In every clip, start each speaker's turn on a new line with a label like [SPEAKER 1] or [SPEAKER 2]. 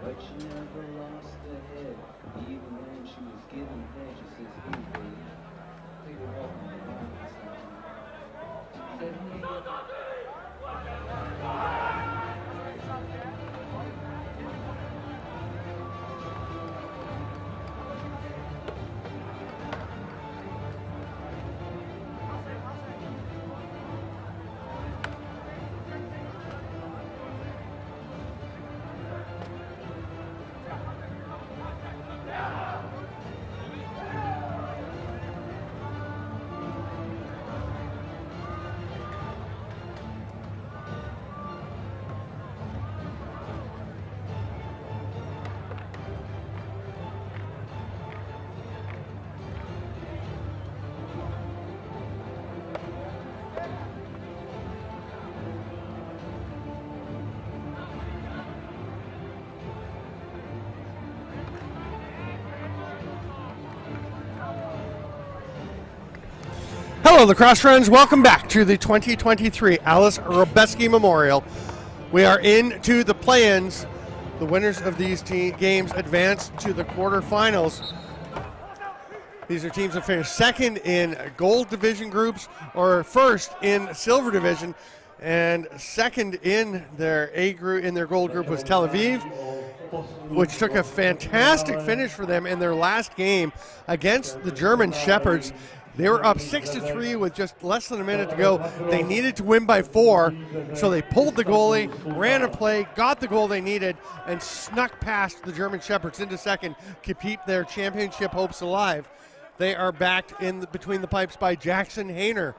[SPEAKER 1] But she never lost her head, even when she was giving head. She says, hey baby, take a walk on the line. She said,
[SPEAKER 2] Hello, lacrosse friends. Welcome back to the 2023 Aleš Hřebeský Memorial. We are into the play-ins. The winners of these games advance to the quarterfinals. These are teams that finished second in gold division groups or first in silver division, and second in their A group, in their gold group, was Tel Aviv, which took a fantastic finish for them in their last game against the German Shepherds. They were up 6-3 with just less than a minute to go. They needed to win by 4, so they pulled the goalie, ran a play, got the goal they needed, and snuck past the German Shepherds into second to keep their championship hopes alive. They are backed in between the pipes by Jackson Hayner.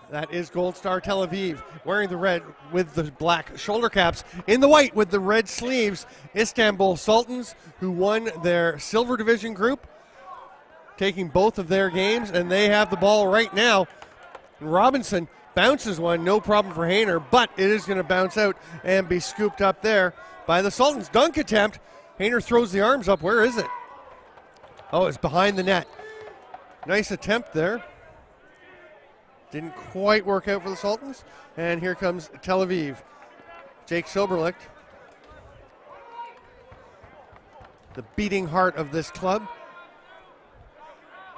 [SPEAKER 2] That is Gold Star Tel Aviv, wearing the red with the black shoulder caps. In the white with the red sleeves, Istanbul Sultans, who won their silver division group, taking both of their games, and they have the ball right now. Robinson bounces one, no problem for Hayner, but it is going to bounce out and be scooped up there by the Sultans. Dunk attempt. Hayner throws the arms up. Where is it? Oh, it's behind the net. Nice attempt there. Didn't quite work out for the Sultans. And here comes Tel Aviv. Jake Soberlicht, the beating heart of this club.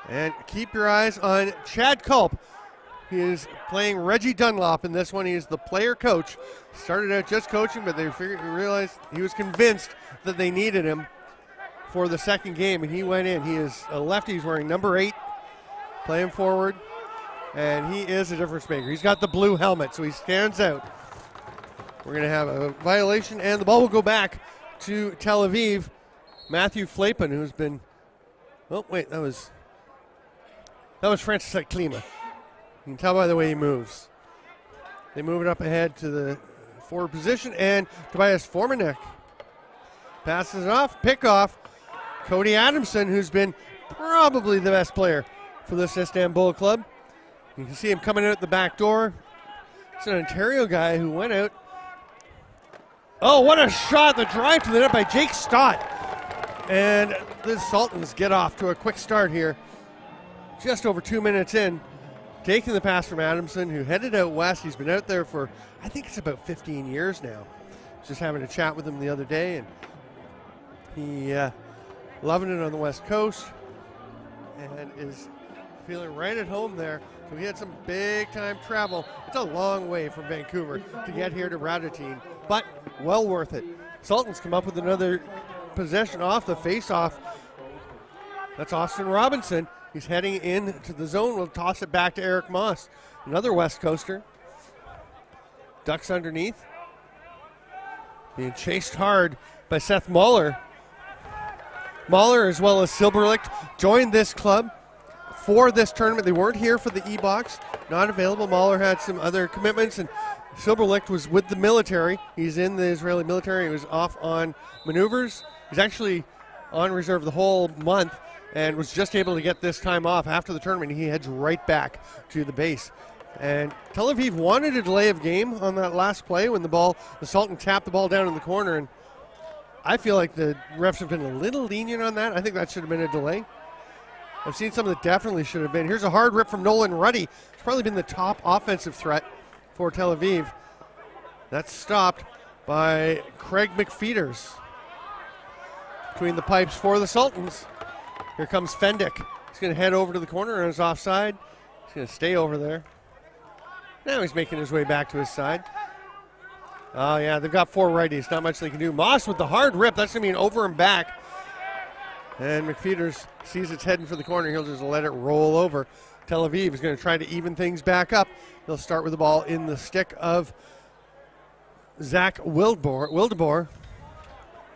[SPEAKER 2] And keep your eyes on Chad Culp. He is playing Reggie Dunlop in this one. He is the player coach. Started out just coaching, but they realized he was convinced that they needed him for the second game, and he went in. He is a lefty. He's wearing number 8, playing forward, and he is a difference maker. He's got the blue helmet, so he stands out. We're going to have a violation, and the ball will go back to Tel Aviv. Matthew Flapin, who's been, oh, wait, that was Francis Klima. You can tell by the way he moves. They move it up ahead to the forward position, and Tobias Formanek passes it off, pick off. Cody Adamson, who's been probably the best player for this Istanbul club. You can see him coming out the back door. It's an Ontario guy who went out. Oh, what a shot. The drive to the net by Jake Stott. And the Sultans get off to a quick start here. Just over 2 minutes in, taking the pass from Adamson, who headed out west. He's been out there for, I think it's about 15 years now. Just having a chat with him the other day, and he loving it on the West Coast and is feeling right at home there. So he had some big-time travel. It's a long way from Vancouver to get here to Radotín, but well worth it. Sultans come up with another possession off the face-off. That's Austin Robinson. He's heading into the zone. We'll toss it back to Eric Moss, another West Coaster. Ducks underneath. Being chased hard by Seth Mahler. Mahler, as well as Silberlicht, joined this club for this tournament. They weren't here for the E-Box. Not available. Mahler had some other commitments, and Silberlicht was with the military. He's in the Israeli military. He was off on maneuvers. He's actually on reserve the whole month and was just able to get this time off after the tournament. He heads right back to the base. And Tel Aviv wanted a delay of game on that last play when the Sultan tapped the ball down in the corner, and I feel like the refs have been a little lenient on that. I think that should have been a delay. I've seen some that definitely should have been. Here's a hard rip from Nolan Ruddy. It's probably been the top offensive threat for Tel Aviv. That's stopped by Craig McFeeters. Between the pipes for the Sultans. Here comes Fendick. He's going to head over to the corner and is offside. He's going to stay over there. Now he's making his way back to his side. Oh, yeah, they've got 4 righties. Not much they can do. Moss with the hard rip. That's going to be an over and back. And McFeeters sees it's heading for the corner. He'll just let it roll over. Tel Aviv is going to try to even things back up. They'll start with the ball in the stick of Zach Wildeboer.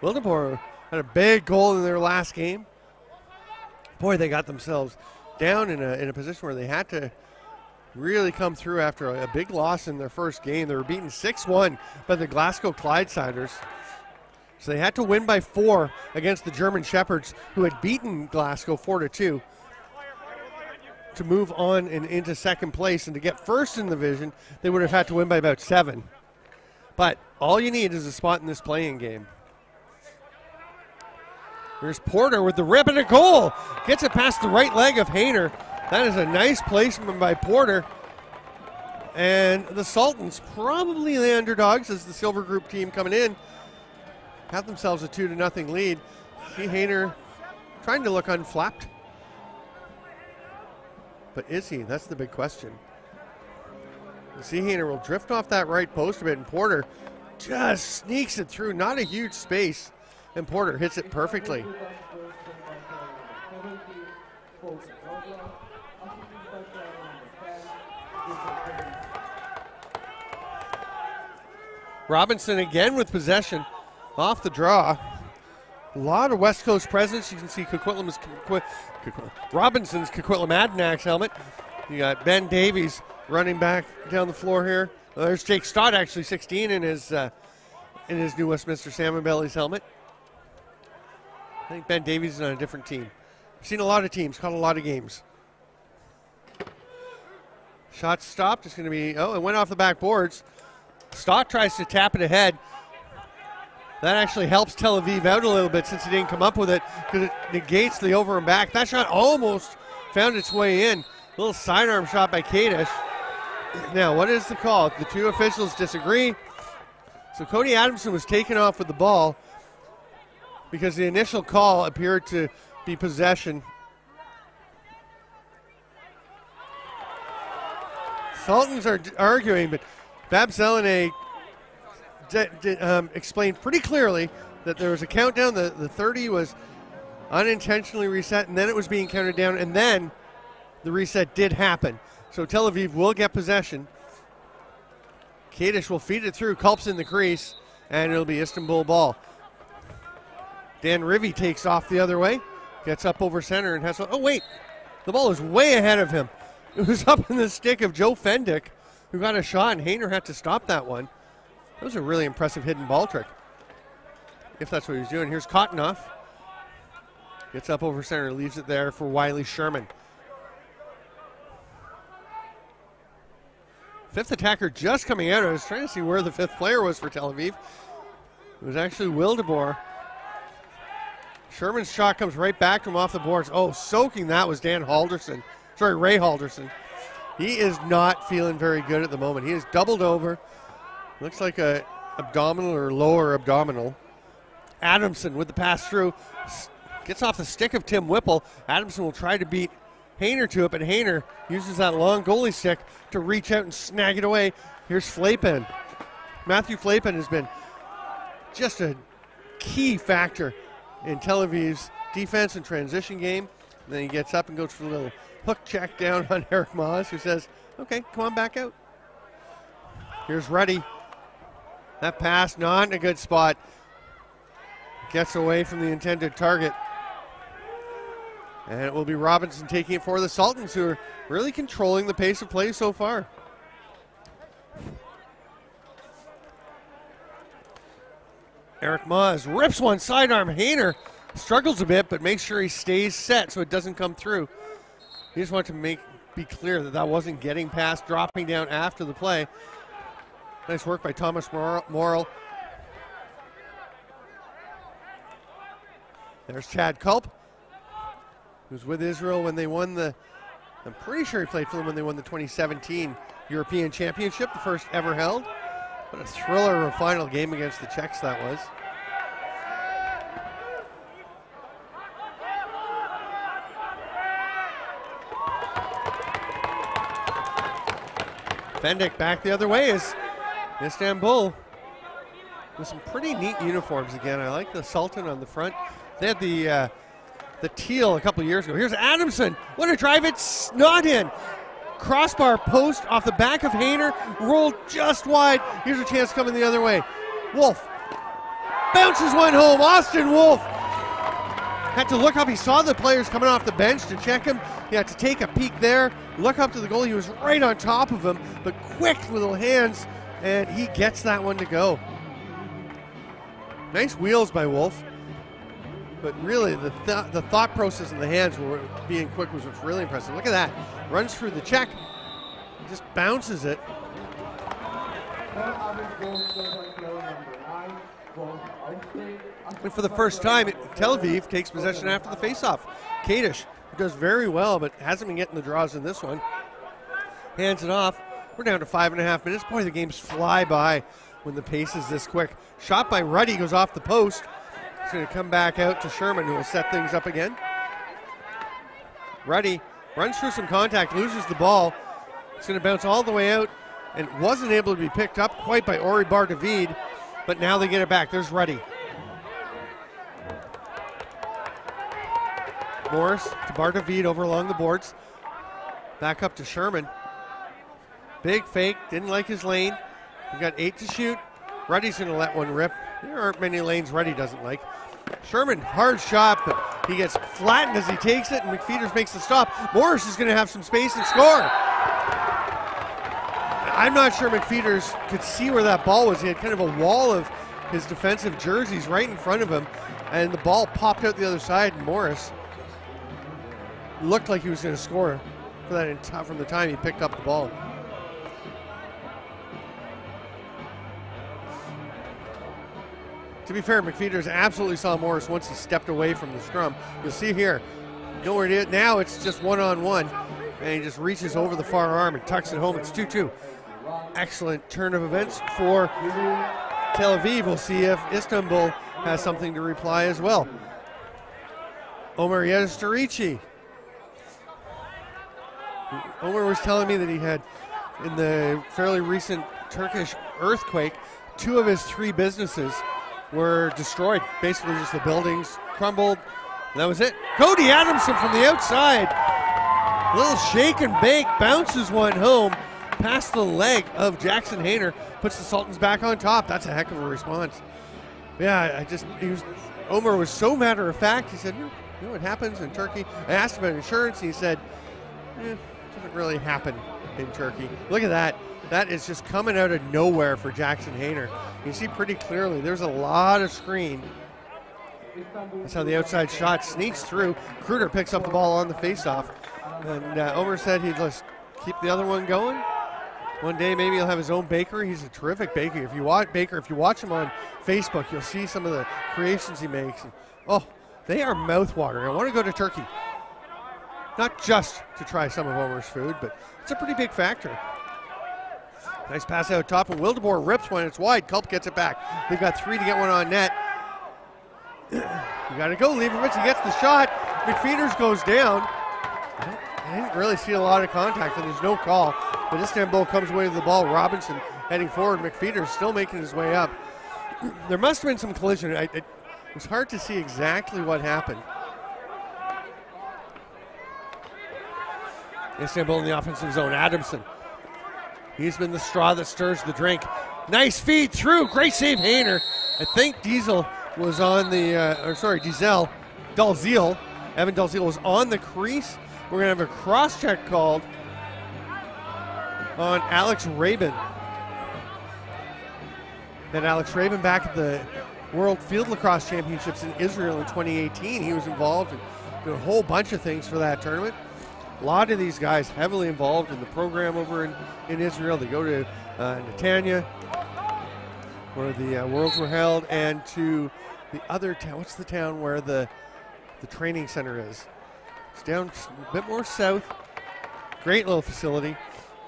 [SPEAKER 2] Wildeboer had a big goal in their last game. Boy, they got themselves down in a position where they had to really come through after a big loss in their first game. They were beaten 6-1 by the Glasgow Clydesiders. So they had to win by 4 against the German Shepherds, who had beaten Glasgow 4-2 to move on and into second place. And to get first in the division, they would have had to win by about 7. But all you need is a spot in this playing game. Here's Porter with the rip and a goal. Gets it past the right leg of Hayner. That is a nice placement by Porter. And the Sultans, probably the underdogs as the Silver Group team coming in, have themselves a 2-0 lead. See Hayner trying to look unflapped. But is he? That's the big question. You see Hayner will drift off that right post a bit, and Porter just sneaks it through. Not a huge space, and Porter hits it perfectly. Robinson again with possession off the draw. A lot of West Coast presence. You can see Robinson's Coquitlam Adnak's helmet. You got Ben Davies running back down the floor here. There's Jake Stott, actually 16 in his new Westminster Salmon Bellies helmet. I think Ben Davies is on a different team. I've seen a lot of teams, caught a lot of games. Shot stopped. It's going to be, it went off the backboards. Stott tries to tap it ahead. That actually helps Tel Aviv out a little bit since he didn't come up with it, because it negates the over and back. That shot almost found its way in. A little sidearm shot by Kadish. Now, what is the call? The two officials disagree. So Cody Adamson was taken off with the ball because the initial call appeared to be possession. Sultans are arguing, but Bab Zelene explained pretty clearly that there was a countdown. The 30 was unintentionally reset, and then it was being counted down, and then the reset did happen. So Tel Aviv will get possession. Kadish will feed it through. Culp's in the crease, and it'll be Istanbul ball. Dan Rivy takes off the other way, gets up over center, and has oh wait, the ball is way ahead of him. It was up in the stick of Joe Fendick, who got a shot, and Hayner had to stop that one. That was a really impressive hidden ball trick, if that's what he was doing. Here's Kottenoff. Gets up over center, leaves it there for Wiley Sherman. Fifth attacker just coming out. I was trying to see where the fifth player was for Tel Aviv. It was actually Wildeboer. Sherman's shot comes right back to him off the boards. Oh, soaking that was Ray Halderson. He is not feeling very good at the moment. He is doubled over. Looks like a abdominal or lower abdominal. Adamson with the pass through. Gets off the stick of Tim Whipple. Adamson will try to beat Hayner to it, but Hayner uses that long goalie stick to reach out and snag it away. Here's Flapen. Matthew Flapen has been just a key factor in Tel Aviv's defense and transition game. And then he gets up and goes for a little hook check down on Eric Moss, who says, okay, come on back out. Here's Ruddy. That pass not in a good spot. Gets away from the intended target. And it will be Robinson taking it for the Sultans, who are really controlling the pace of play so far. Eric Maas rips one sidearm. Hayner struggles a bit, but makes sure he stays set so it doesn't come through. He just wanted to be clear that that wasn't getting past, dropping down after the play. Nice work by Thomas Morrill. There's Chad Culp, who's with Israel when they won I'm pretty sure he played for them when they won the 2017 European Championship, the first ever held. What a thriller of a final game against the Czechs that was. Fendick back the other way is Istanbul with some pretty neat uniforms again. I like the Sultan on the front. They had the teal a couple of years ago. Here's Adamson. What a drive. It's not in. Crossbar post off the back of Hayner. Rolled just wide. Here's a chance coming the other way. Wolf bounces one home. Austin Wolf had to look up. He saw the players coming off the bench to check him. He had to take a peek there, look up to the goalie. He was right on top of him, but quick little hands, and he gets that one to go. Nice wheels by Wolf. But really, the thought process in the hands were being quick was what's really impressive. Look at that. Runs through the check. Just bounces it. And for the first time, Tel Aviv takes possession after the faceoff. Kadish does very well, but hasn't been getting the draws in this one. Hands it off. We're down to 5.5 minutes. Boy, the games fly by when the pace is this quick. Shot by Ruddy goes off the post. It's going to come back out to Sherman, who will set things up again. Ruddy runs through some contact, loses the ball. It's going to bounce all the way out and wasn't able to be picked up quite by Ori Bar-David, but now they get it back. There's Ruddy. Morris to Bar-David over along the boards. Back up to Sherman. Big fake, didn't like his lane. We got 8 to shoot. Ruddy's going to let one rip. There aren't many lanes Ruddy doesn't like. Sherman, hard shot, but he gets flattened as he takes it, and McFeeters makes the stop. Morris is going to have some space and score. I'm not sure McFeeters could see where that ball was. He had kind of a wall of his defensive jerseys right in front of him, and the ball popped out the other side, and Morris looked like he was going to score for that from the time he picked up the ball. To be fair, McFeeters absolutely saw Morris once he stepped away from the scrum. You'll see here, you know where it is. Now it's just one-on-one, and he just reaches over the far arm and tucks it home. It's 2-2. Excellent turn of events for Tel Aviv. We'll see if Istanbul has something to reply as well. Omer Yedistarici. Omer was telling me that he had, in the fairly recent Turkish earthquake, 2 of his 3 businesses were destroyed. Basically just the buildings crumbled. And that was it. Cody Adamson from the outside. A little shake and bake. Bounces one home past the leg of Jackson Hayner. Puts the Sultans back on top. That's a heck of a response. Yeah, Omer was so matter of fact. He said, you know what happens in Turkey? I asked him about insurance. He said, it doesn't really happen in Turkey. Look at that. That is just coming out of nowhere for Jackson Hayner. You see pretty clearly there's a lot of screen. That's how the outside shot sneaks through. Kruger picks up the ball on the faceoff. And Omer said he'd just keep the other one going. One day maybe he'll have his own bakery. He's a terrific baker. If you watch him on Facebook, you'll see some of the creations he makes. And, they are mouth-watering. I want to go to Turkey. Not just to try some of Omer's food, but it's a pretty big factor. Nice pass out top, and Wildeboer rips one. It's wide. Culp gets it back. They've got 3 to get one on net. You got to go. Leibovitz, he gets the shot. McFeeters goes down. I didn't really see a lot of contact, and there's no call. But Istanbul comes away with the ball. Robinson heading forward. McFeeters still making his way up. There must have been some collision. It was hard to see exactly what happened. Istanbul in the offensive zone. Adamson. He's been the straw that stirs the drink. Nice feed through. Great save, Hayner. I think Diesel was on the, Dalziel Evan Dalziel was on the crease. We're going to have a cross-check called on Alex Rabin. Then Alex Rabin back at the World Field Lacrosse Championships in Israel in 2018. He was involved in doing a whole bunch of things for that tournament. A lot of these guys heavily involved in the program over in Israel. They go to Netanya, where the Worlds were held, and to the other town. What's the town where the training center is? It's down a bit more south. Great little facility.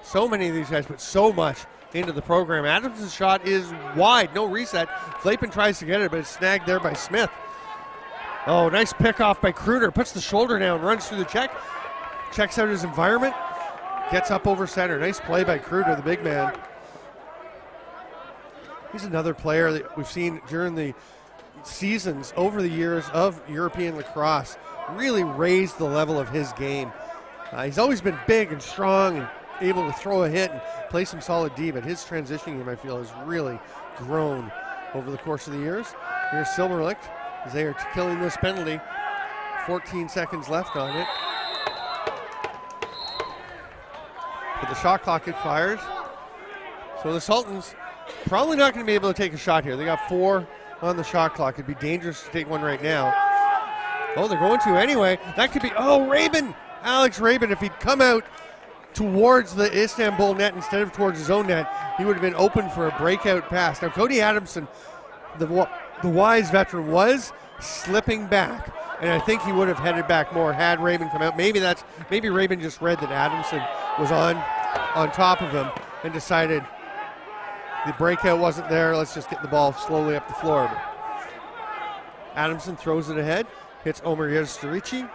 [SPEAKER 2] So many of these guys put so much into the program. Adams' shot is wide, no reset. Flapen tries to get it, but it's snagged there by Smith. Oh, nice pick off by Kruder. Puts the shoulder down, runs through the check. Checks out his environment. Gets up over center. Nice play by Kruder, the big man. He's another player that we've seen during the seasons over the years of European lacrosse really raise the level of his game. He's always been big and strong and able to throw a hit and play some solid D, but his transitioning game, I feel, has really grown over the course of the years. Here's Silverlicht as they are killing this penalty. 14 seconds left on it. But the shot clock expires. So the Sultans probably not going to be able to take a shot here. They got 4 on the shot clock. It'd be dangerous to take one right now. Oh, they're going to anyway. That could be, Rabin! Alex Rabin, if he'd come out towards the Istanbul net instead of towards his own net, he would have been open for a breakout pass. Now, Cody Adamson, the wise veteran, was slipping back, and I think he would have headed back more had Rabin come out. Maybe Rabin just read that Adamson was on top of him and decided the breakout wasn't there. Let's just get the ball slowly up the floor. But Adamson throws it ahead, hits Omer Yezdarici.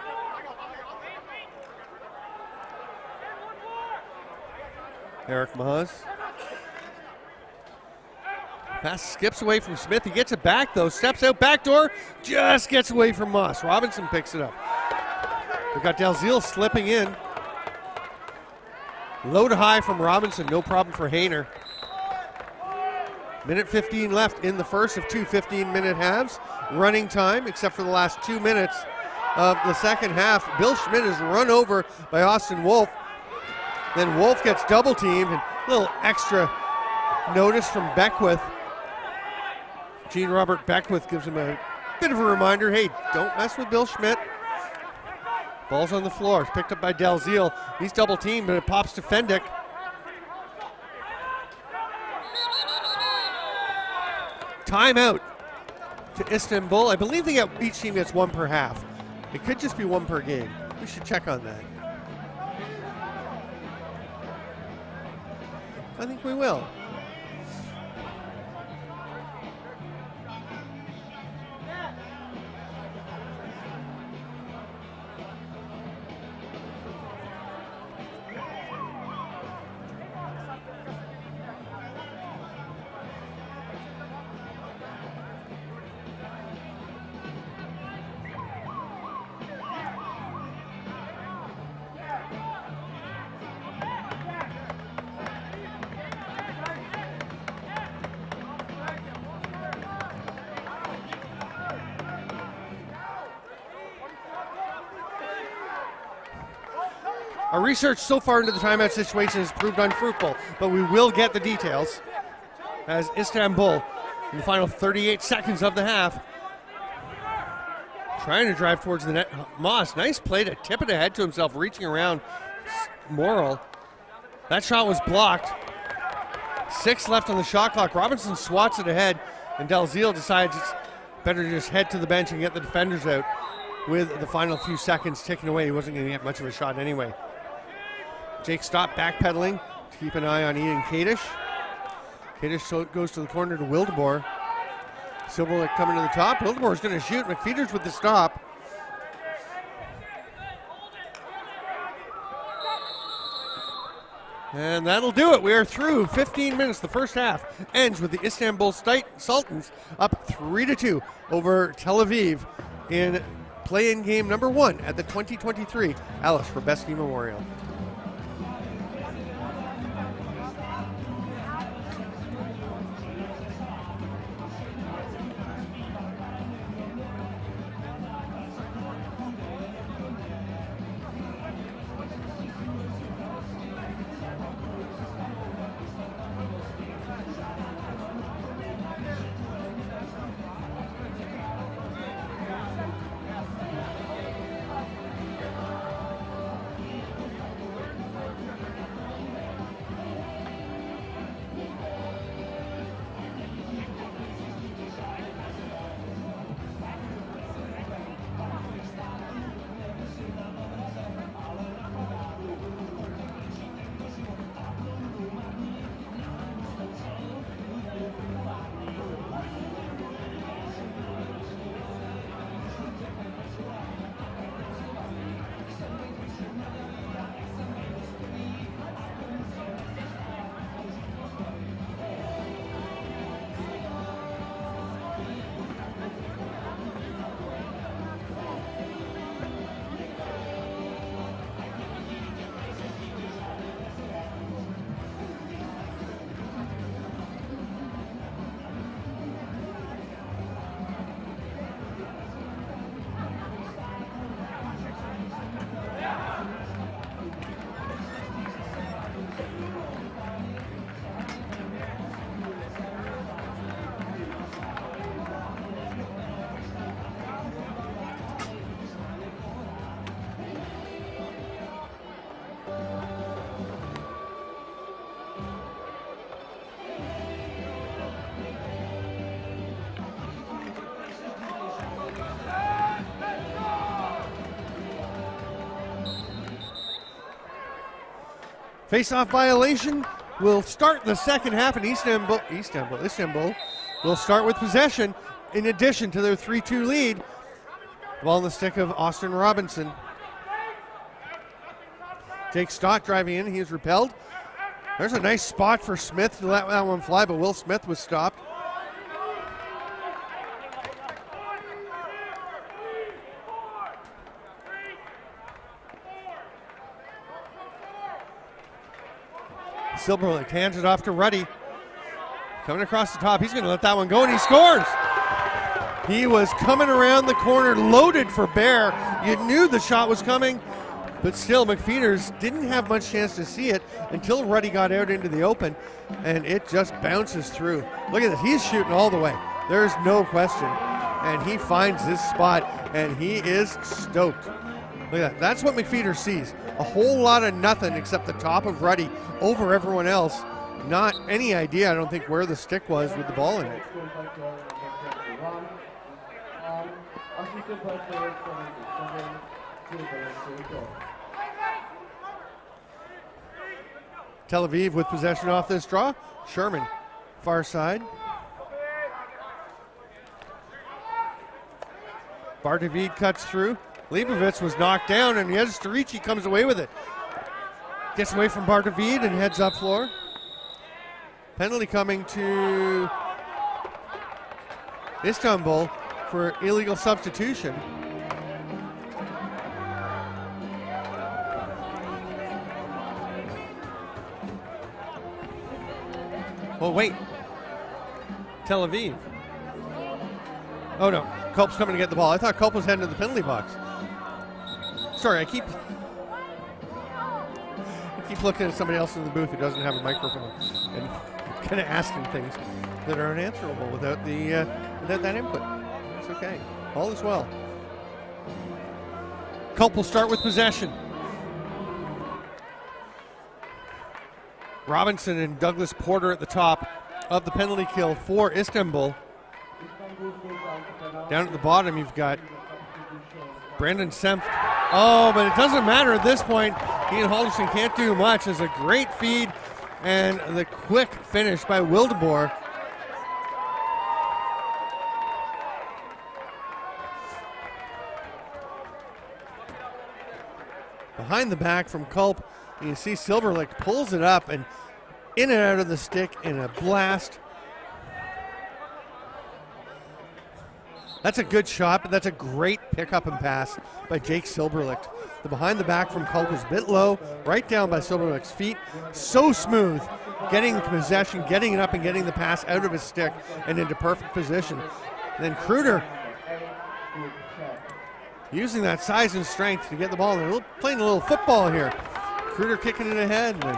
[SPEAKER 2] Eric Mahaz. Pass skips away from Smith. He gets it back, though. Steps out, backdoor. Just gets away from Moss. Robinson picks it up. We've got Dalziel slipping in. Low to high from Robinson. No problem for Hayner. Minute 15 left in the first of 2 15-minute halves. Running time, except for the last 2 minutes of the second half. Bill Schmidt is run over by Austin Wolf. Then Wolf gets double teamed, and a little extra notice from Beckwith. Gene Robert Beckwith gives him a bit of a reminder, hey, don't mess with Bill Schmidt. Ball's on the floor. It's picked up by Dalziel. He's double teamed, but it pops to Fendick. Timeout to Istanbul. I believe each team gets 1 per half. It could just be 1 per game. We should check on that. I think we will. Our research so far into the timeout situation has proved unfruitful, but we will get the details as Istanbul, in the final 38 seconds of the half, trying to drive towards the net. Moss, nice play to tip it ahead to himself, reaching around Morrill. That shot was blocked. 6 left on the shot clock. Robinson swats it ahead, and Dalziel decides it's better to just head to the bench and get the defenders out with the final few seconds ticking away. He wasn't going to get much of a shot anyway. Jake stopped backpedaling to keep an eye on Ian Kadish. Kadish goes to the corner to Wildeboer. Silverlick coming to the top. Wildeboer's going to shoot. McFeeters with the stop. And that'll do it. We are through 15 minutes. The first half ends with the Istanbul Sultans up 3-2 over Tel Aviv in play-in game number 1 at the 2023 Aleš Hřebeský Memorial. Face-off violation will start the second half, and Istanbul will start with possession in addition to their 3-2 lead. Ball in the stick of Austin Robinson. Jake Stott driving in. He is repelled. There's a nice spot for Smith to let that one fly, but Will Smith was stopped. Silberlicht hands it off to Ruddy. Coming across the top. He's going to let that one go, and he scores. He was coming around the corner, loaded for bear. You knew the shot was coming, but still McFeeters didn't have much chance to see it until Ruddy got out into the open, and it just bounces through. Look at this. He's shooting all the way. There's no question. And he finds his spot, and he is stoked. Look at that. That's what McFeeters sees. A whole lot of nothing except the top of Ruddy over everyone else. Not any idea, I don't think, where the stick was with the ball in it. Tel Aviv with possession off this draw. Sherman, far side. Bardavid cuts through. Leibovitz was knocked down, and Yezdarici comes away with it. Gets away from Bardavid and heads up floor. Penalty coming to Istanbul for illegal substitution. Oh, wait. Tel Aviv. Oh, no. Culp's coming to get the ball. I thought Culp was heading to the penalty box. Sorry, I keep looking at somebody else in the booth who doesn't have a microphone and kind of asking things that are unanswerable without that input. It's okay. All is well. Culp will start with possession. Robinson and Douglas Porter at the top of the penalty kill for Istanbul. Down at the bottom, you've got Brandon Senft. Oh, but it doesn't matter at this point. Ian Halderson can't do much. It's a great feed and the quick finish by Wildeboer. Behind the back from Culp, you see Silberlicht pulls it up and in and out of the stick in a blast. That's a good shot, but that's a great pickup and pass by Jake Silberlicht. The behind the back from Culp was a bit low, right down by Silberlicht's feet. So smooth, getting the possession, getting it up and getting the pass out of his stick and into perfect position. And then Kruder using that size and strength to get the ball. They're playing a little football here. Kruder kicking it ahead, and then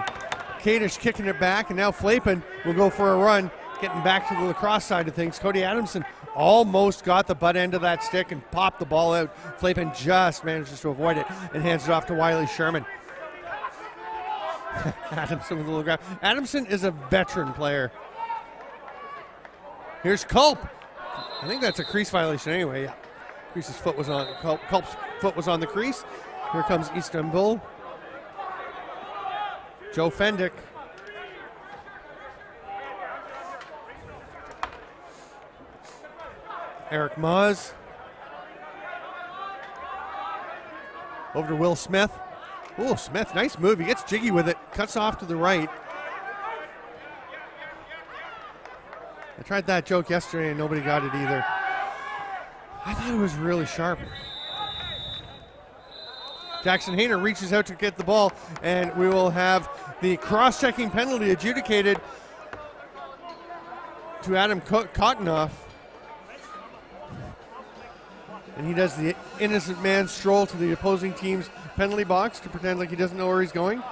[SPEAKER 2] Kadish kicking it back, and now Flapin will go for a run, getting back to the lacrosse side of things. Cody Adamson almost got the butt end of that stick and popped the ball out. Flapin just manages to avoid it and hands it off to Wiley Sherman. Adamson with a little grab. Adamson is a veteran player. Here's Culp. I think that's a crease violation anyway. Yeah. Crease's foot was on, Culp's foot was on the crease. Here comes Istanbul. Joe Fendick. Eric Maz. Over to Will Smith. Oh, Smith, nice move. He gets jiggy with it. Cuts off to the right. I tried that joke yesterday and nobody got it either. I thought it was really sharp. Jackson Hayner reaches out to get the ball, and we will have the cross-checking penalty adjudicated to Adam Kottenoff. And he does the innocent man stroll to the opposing team's penalty box to pretend like he doesn't know where he's going.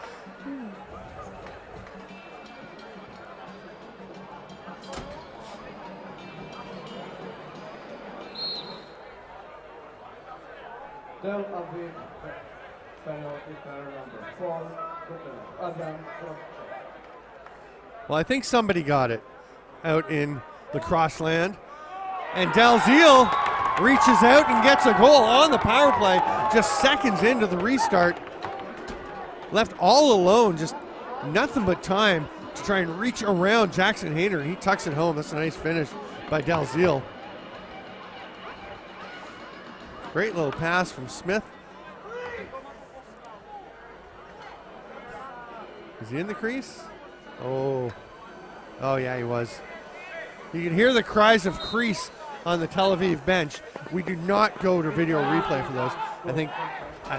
[SPEAKER 2] Well, I think somebody got it out in lacrosse land. And Dalziel reaches out and gets a goal on the power play just seconds into the restart. Left all alone, just nothing but time to try and reach around Jackson Hayner. He tucks it home. That's a nice finish by Dalziel. Great little pass from Smith. Is he in the crease? Oh yeah, he was. You can hear the cries of crease on the Tel Aviv bench. We do not go to video replay for those. I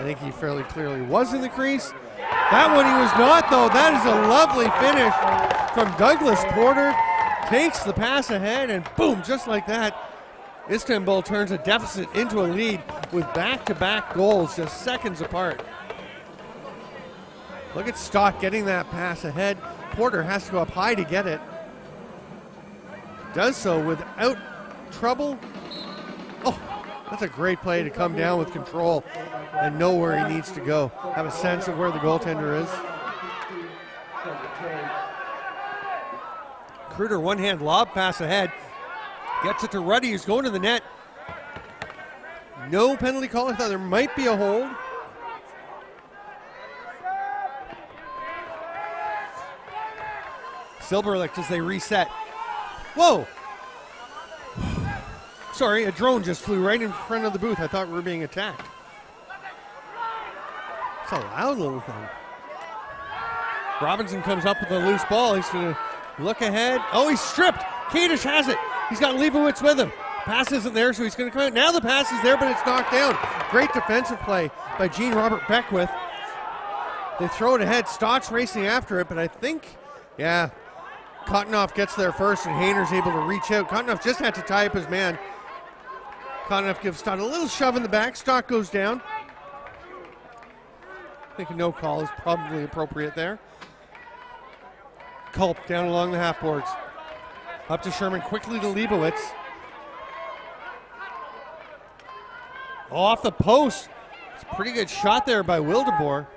[SPEAKER 2] think he fairly clearly was in the crease. That one he was not, though. That is a lovely finish from Douglas Porter. Takes the pass ahead, and boom, just like that, Istanbul turns a deficit into a lead with back-to-back goals just seconds apart. Look at Stott getting that pass ahead. Porter has to go up high to get it. Does so without trouble. Oh, that's a great play to come down with control and know where he needs to go. Have a sense of where the goaltender is. Kruder one-hand lob pass ahead. Gets it to Ruddy, who's going to the net. No penalty call. I thought there might be a hold. Silberlicht as they reset. Whoa! Sorry, a drone just flew right in front of the booth. I thought we were being attacked. It's a loud little thing. Robinson comes up with a loose ball. He's going to look ahead. Oh, he's stripped. Kadish has it. He's got Leibowitz with him. Pass isn't there, so he's going to come out. Now the pass is there, but it's knocked down. Great defensive play by Gene Robert Beckwith. They throw it ahead. Stott's racing after it, but I think, yeah, Kottenoff gets there first, and Hayner's able to reach out. Kottenoff just had to tie up his man. Kottenoff gives Stott a little shove in the back. Stott goes down. I think a no call is probably appropriate there. Culp down along the half boards. Up to Sherman, quickly to Leibowitz. Oh, off the post. It's a pretty good shot there by Wildeboer.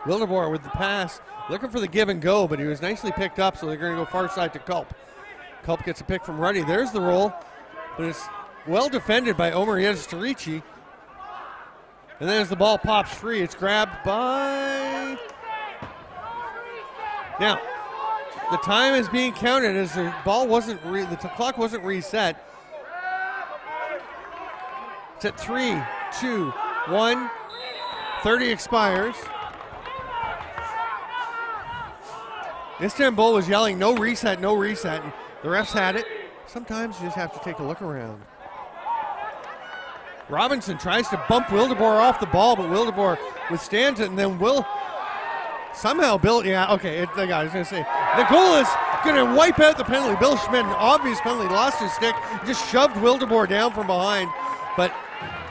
[SPEAKER 2] Wildeboer with the pass, looking for the give and go, but he was nicely picked up, so they're going to go far side to Culp. Culp gets a pick from Ruddy. There's the roll, but it's well defended by Omer Yedisterici. And then as the ball pops free, it's grabbed by... Now, the time is being counted as the ball wasn't, the clock wasn't reset. It's at 3, 2, 1. 30 expires. Istanbul was yelling, no reset, no reset. And the refs had it. Sometimes you just have to take a look around. Robinson tries to bump Wildeboer off the ball, but Wildeboer withstands it, and then will somehow Bill, yeah, okay, the guy was going to say, the goal is going to wipe out the penalty. Bill Schmidt, an obvious penalty, lost his stick, just shoved Wildeboer down from behind, but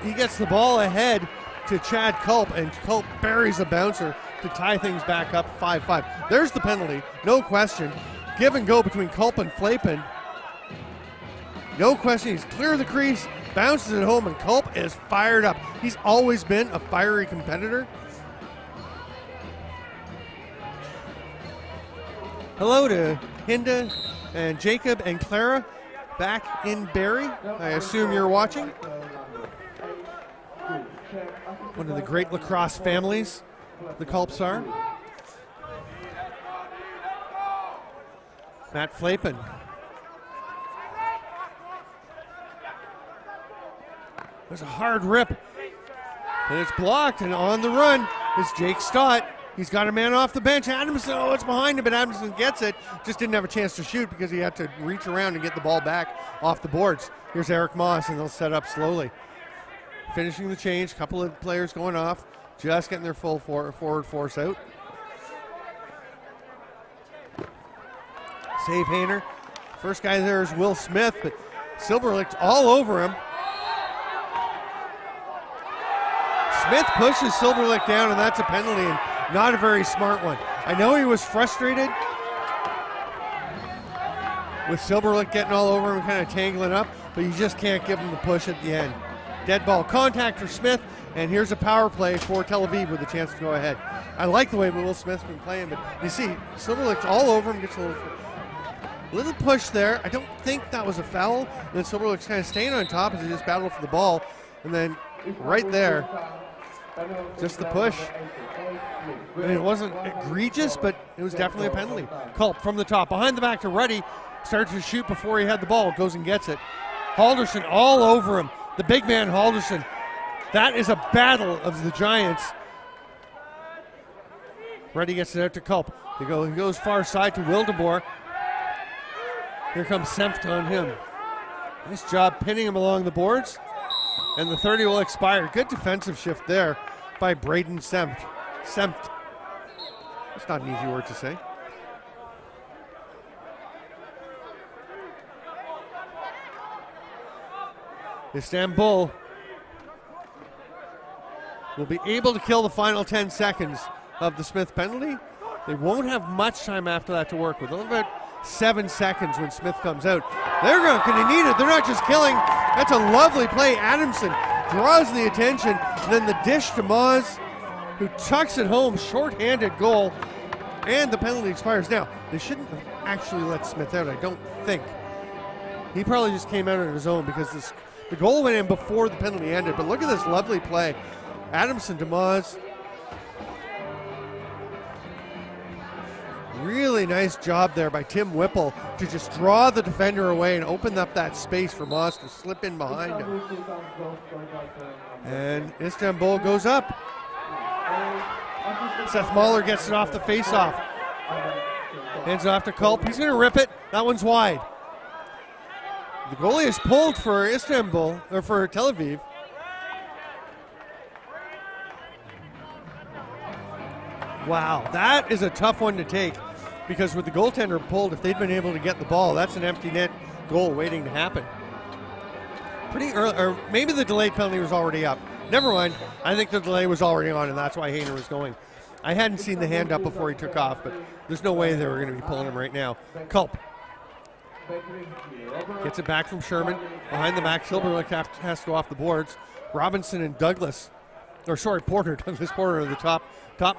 [SPEAKER 2] he gets the ball ahead to Chad Culp, and Culp buries a bouncer to tie things back up 5-5. There's the penalty, no question. Give and go between Culp and Flapen. No question, he's clear of the crease, bounces it home, and Culp is fired up. He's always been a fiery competitor. Hello to Hinda and Jacob and Clara back in Barrie. I assume you're watching. One of the great lacrosse families, the Culps are. Matt Flapen. There's a hard rip, and it's blocked, and on the run is Jake Stott. He's got a man off the bench. Adamson, oh, it's behind him, but Adamson gets it. Just didn't have a chance to shoot because he had to reach around and get the ball back off the boards. Here's Eric Moss, and they'll set up slowly. Finishing the change, couple of players going off, just getting their full forward force out. Save Hayner. First guy there is Will Smith, but Silberlicht all over him. Smith pushes Silberlicht down, and that's a penalty, and not a very smart one. I know he was frustrated with Silberlicht getting all over him and kind of tangling up, but you just can't give him the push at the end. Dead ball contact for Smith, and here's a power play for Tel Aviv with a chance to go ahead. I like the way Will Smith's been playing, but you see, Silberlicht's all over him, gets a little push there. I don't think that was a foul. And then Silberlicht's kind of staying on top as he just battled for the ball, and then right there, Just the push. I mean, it wasn't egregious, but it was definitely a penalty. Culp from the top, behind the back to Ruddy. Starts to shoot before he had the ball. Goes and gets it. Halderson all over him. The big man Halderson. That is a battle of the Giants. Ruddy gets it out to Culp. He goes far side to Wildeboer. Here comes Senft on him. Nice job pinning him along the boards. And the 30 will expire. Good defensive shift there by Braden Senft. Senft. That's not an easy word to say. Istanbul will be able to kill the final 10 seconds of the Smith penalty. They won't have much time after that to work with. Only about 7 seconds when Smith comes out. They're going to need it. They're not just killing. That's a lovely play. Adamson draws the attention. Then the dish to Moz, who tucks it home. Short-handed goal. And the penalty expires. Now, they shouldn't have actually let Smith out, I don't think. He probably just came out on his own because the goal went in before the penalty ended. But look at this lovely play. Adamson to Moz. Really nice job there by Tim Whipple to just draw the defender away and open up that space for Moss to slip in behind him. And Istanbul goes up. Seth Mahler gets it off the face-off. Hands it off to Culp. He's going to rip it. That one's wide. The goalie is pulled for Istanbul, or for Tel Aviv. Wow, that is a tough one to take because with the goaltender pulled, if they'd been able to get the ball, that's an empty net goal waiting to happen. Pretty early, or maybe the delayed penalty was already up. Never mind, I think the delay was already on and that's why Hayner was going. I hadn't seen the hand up before he took off, but there's no way they were going to be pulling him right now. Culp gets it back from Sherman. Behind the back, Silberlick has to go off the boards. Robinson and Douglas, Porter, Douglas Porter are the top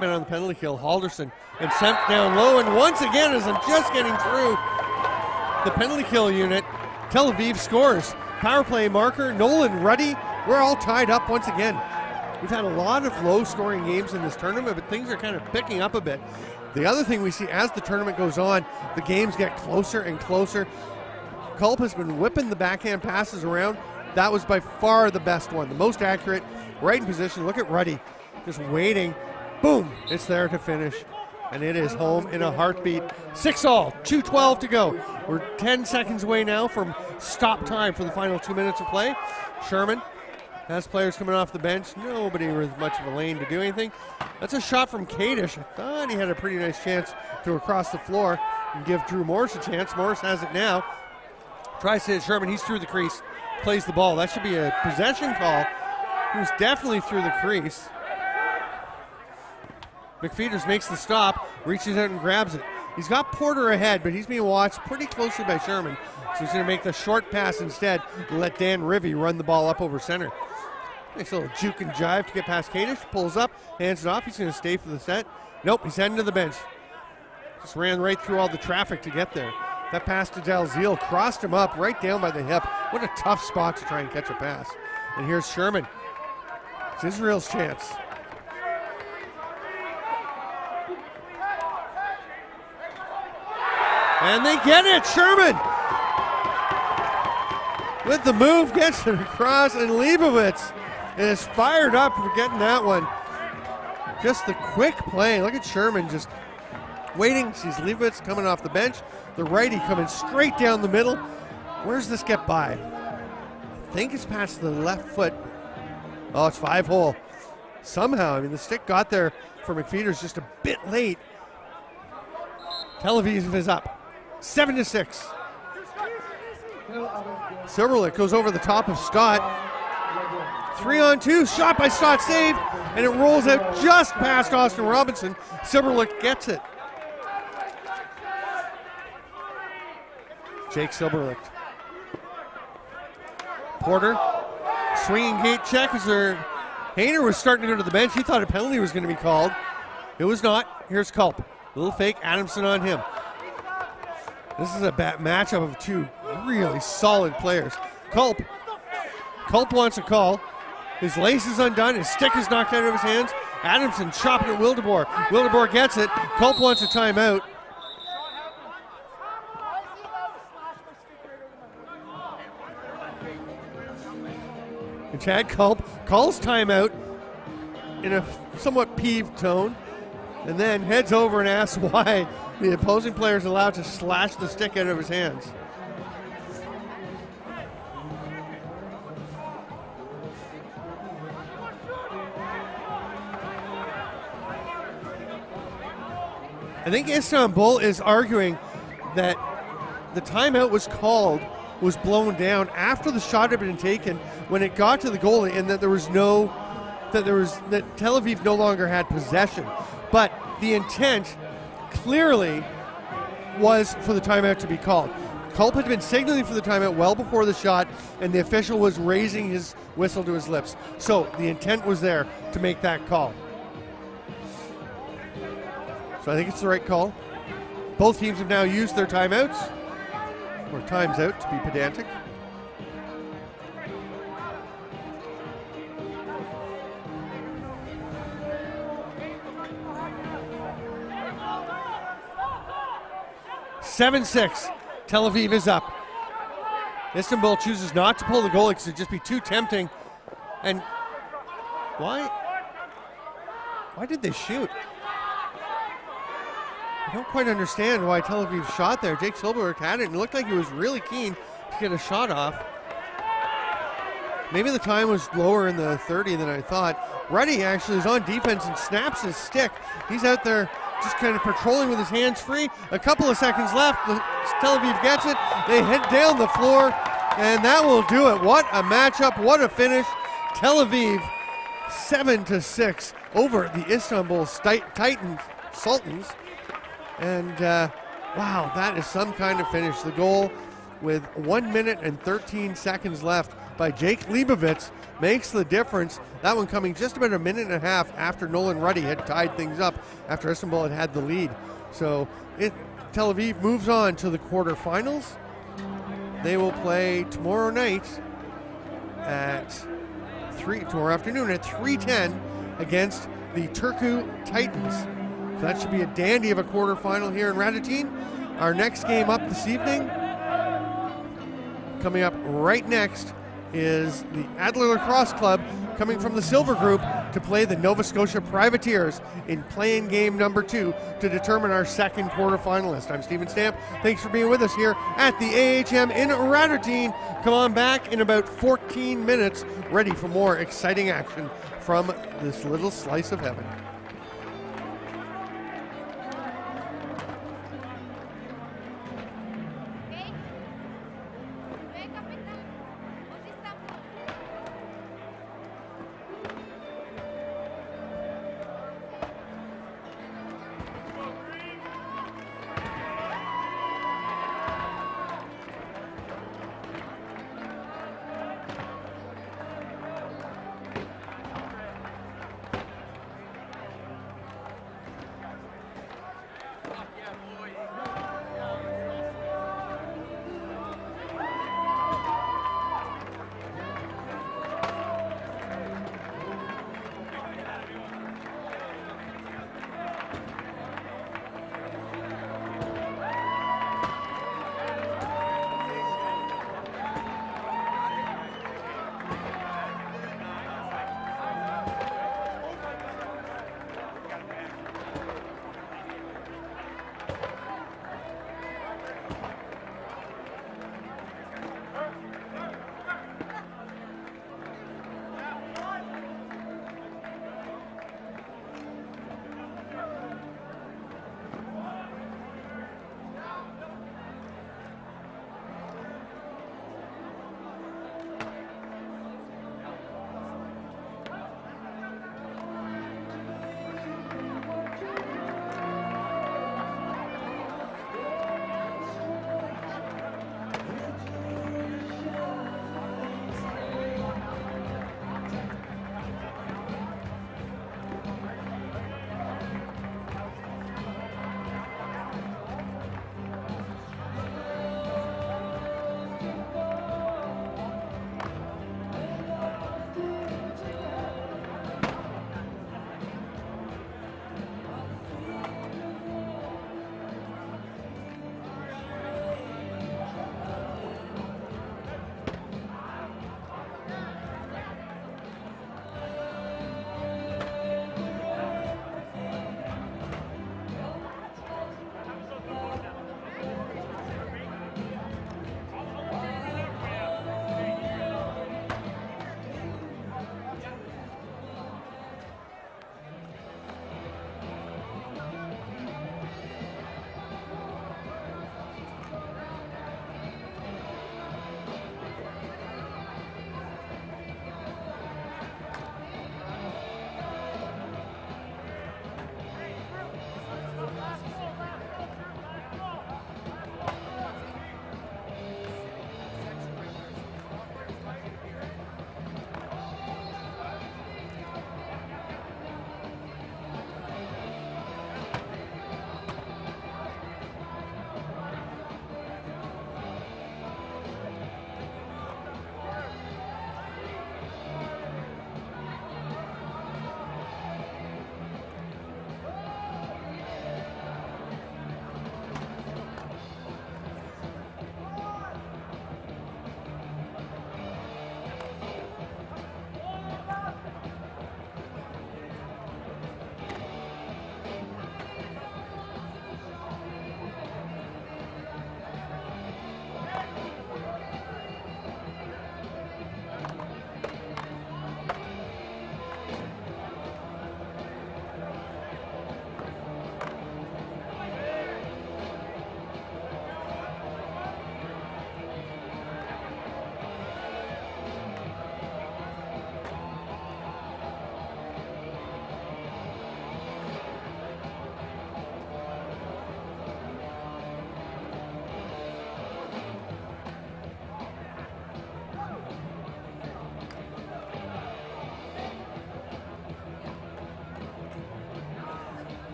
[SPEAKER 2] man on the penalty kill. Halderson and Senft down low, and once again, as I'm just getting through the penalty kill unit, Tel Aviv scores. Power play marker, Nolan, Ruddy, we're all tied up once again. We've had a lot of low-scoring games in this tournament, but things are kind of picking up a bit. The other thing we see as the tournament goes on, the games get closer and closer. Culp has been whipping the backhand passes around. That was by far the best one, the most accurate, right in position. Look at Ruddy, just waiting. Boom, it's there to finish. And it is home in a heartbeat. 6-all, 2:12 to go. We're 10 seconds away now from stop time for the final 2 minutes of play. Sherman has players coming off the bench. Nobody with much of a lane to do anything. That's a shot from Kadish. I thought he had a pretty nice chance to across the floor and give Drew Morris a chance. Morris has it now. Tries to hit Sherman. He's through the crease. Plays the ball. That should be a possession call. He was definitely through the crease. McFeeters makes the stop, reaches out and grabs it. He's got Porter ahead, but he's being watched pretty closely by Sherman. So he's going to make the short pass instead and let Dan Rivy run the ball up over center. Nice little juke and jive to get past Kadish. Pulls up, hands it off. He's going to stay for the set. Nope, he's heading to the bench. Just ran right through all the traffic to get there. That pass to Dalziel crossed him up right down by the hip. What a tough spot to try and catch a pass. And here's Sherman. It's Israel's chance. And they get it, Sherman! With the move, gets it across, and Leibovitz is fired up for getting that one. Just the quick play. Look at Sherman just waiting. Sees Leibovitz coming off the bench. The righty coming straight down the middle. Where does this get by? I think it's past the left foot. Oh, it's 5-hole. Somehow, I mean, the stick got there for McFeeters just a bit late. Tel Aviv is up. 7-6. Silberlick goes over the top of Stott. 3-on-2, shot by Stott, saved, and it rolls out just past Austin Robinson. Silberlick gets it. Jake Silberlick. Porter, swinging gate check as Hayner was starting to go to the bench. He thought a penalty was going to be called. It was not. Here's Culp. Little fake, Adamson on him. This is a bad matchup of two really solid players. Culp wants a call. His lace is undone. His stick is knocked out of his hands. Adamson chopping at Wildeboer. Wildeboer gets it. Culp wants a timeout. And Chad Culp calls timeout in a somewhat peeved tone, and then heads over and asks why the opposing player is allowed to slash the stick out of his hands. I think Istanbul is arguing that the timeout was called, was blown down after the shot had been taken when it got to the goalie, and that that Tel Aviv no longer had possession. But the intent clearly was for the timeout to be called. Culp had been signaling for the timeout well before the shot, and the official was raising his whistle to his lips. So the intent was there to make that call. So I think it's the right call. Both teams have now used their timeouts, or times out to be pedantic. (7-6). Tel Aviv is up. Istanbul chooses not to pull the goalie because it'd just be too tempting. And why did they shoot? I don't quite understand why Tel Aviv shot there. Jake Silberberg had it and looked like he was really keen to get a shot off. Maybe the time was lower in the 30 than I thought. Ruddy actually is on defense and snaps his stick. He's out there just kind of patrolling with his hands free. A couple of seconds left. Tel Aviv gets it. They head down the floor, and that will do it. What a matchup. What a finish. Tel Aviv 7-6 over the Istanbul Titans, Sultans. And wow, that is some kind of finish. The goal with 1 minute and 13 seconds left by Jake Leibovitz makes the difference. That one coming just about a minute and a half after Nolan Ruddy had tied things up after Istanbul had the lead. So Tel Aviv moves on to the quarterfinals. They will play tomorrow night at tomorrow afternoon at 3:10 against the Turku Titans. So that should be a dandy of a quarterfinal here in Radotín. Our next game up this evening, coming up right next, is the Adler Lacrosse Club coming from the Silver Group to play the Nova Scotia Privateers in play-in game number 2 to determine our second quarterfinalist. I'm Stephen Stamp. Thanks for being with us here at the AHM in Radotín. Come on back in about 14 minutes, ready for more exciting action from this little slice of heaven.